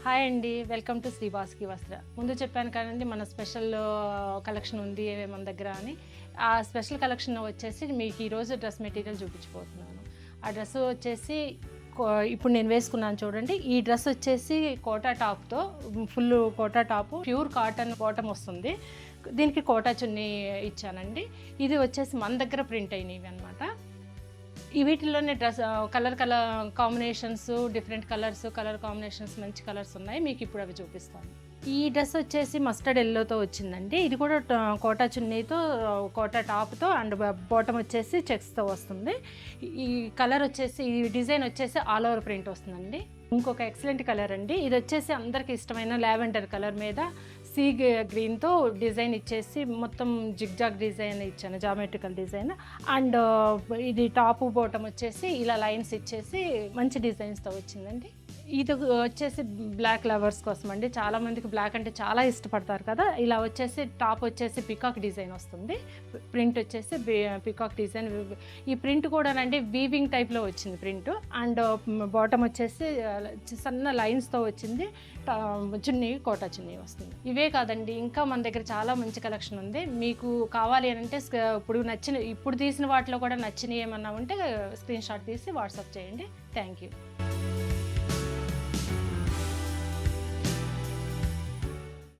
Hi అండి, welcome to Shri బాస్కి వస్త్ర. ముందు చెప్పాను కదండి మన స్పెషల్ కలెక్షన్ ఉంది మన దగ్గర అని. ఆ స్పెషల్ కలెక్షన్ వచ్చేసి మీకు ఈరోజు డ్రెస్ మెటీరియల్ చూపించబోతున్నాను. ఆ డ్రెస్ వచ్చేసి ఇప్పుడు నేను వేసుకున్నాను చూడండి. ఈ డ్రెస్ వచ్చేసి కోటా టాప్తో, full Kota top, pure cotton bottom వస్తుంది. దీనికి కోటా చున్నీ ఇచ్చానండి. ఇది వచ్చేసి మన దగ్గర ప్రింట్ అయినవి అనమాట. ఈ వీటిల్లోనే dress colour combinations, different colour combinations, మంచి కలర్స్ ఉన్నాయి. మీకు ఇప్పుడు అవి చూపిస్తాను. ఈ డ్రెస్ వచ్చేసి మస్టర్డ్ ఎల్లోతో వచ్చిందండి. ఇది కూడా కోటా చున్నీతో, కోటా టాప్తో అండ్ బాటమ్ వచ్చేసి చెక్స్తో వస్తుంది. ఈ కలర్ వచ్చేసి, ఈ డిజైన్ వచ్చేసి ఆల్ ఓవర్ ప్రింట్ వస్తుందండి. ఇంకొక ఎక్సలెంట్ కలర్ అండి. ఇది వచ్చేసి అందరికి ఇష్టమైన లావెండర్ కలర్ మీద సీ గ్రీన్తో డిజైన్ ఇచ్చేసి మొత్తం జిగ్జాగ్ డిజైన్ ఇచ్చాను, జామెట్రికల్ డిజైన్. అండ్ ఇది టాపు బాటమ్ వచ్చేసి ఇలా లైన్స్ ఇచ్చేసి మంచి డిజైన్స్తో వచ్చిందండి. ఇది వచ్చేసి బ్లాక్ లవర్స్ కోసం అండి. చాలామందికి బ్లాక్ అంటే చాలా ఇష్టపడతారు కదా. ఇలా వచ్చేసి టాప్ వచ్చేసి పికాక్ డిజైన్ వస్తుంది, ప్రింట్ వచ్చేసి పికాక్ డిజైన్. ఈ ప్రింట్ కూడానండి వీవింగ్ టైప్లో వచ్చింది ప్రింట్. అండ్ బాటమ్ వచ్చేసి సన్న లైన్స్తో వచ్చింది. చున్నీ కోటా చున్నీ వస్తుంది. ఇవే కాదండి, ఇంకా మన దగ్గర చాలా మంచి కలెక్షన్ ఉంది. మీకు కావాలి అని అంటే ఇప్పుడు తీసిన వాటిలో కూడా నచ్చినవి ఏమన్నా ఉంటే స్క్రీన్ షాట్ తీసి వాట్సాప్ చేయండి. Thank you.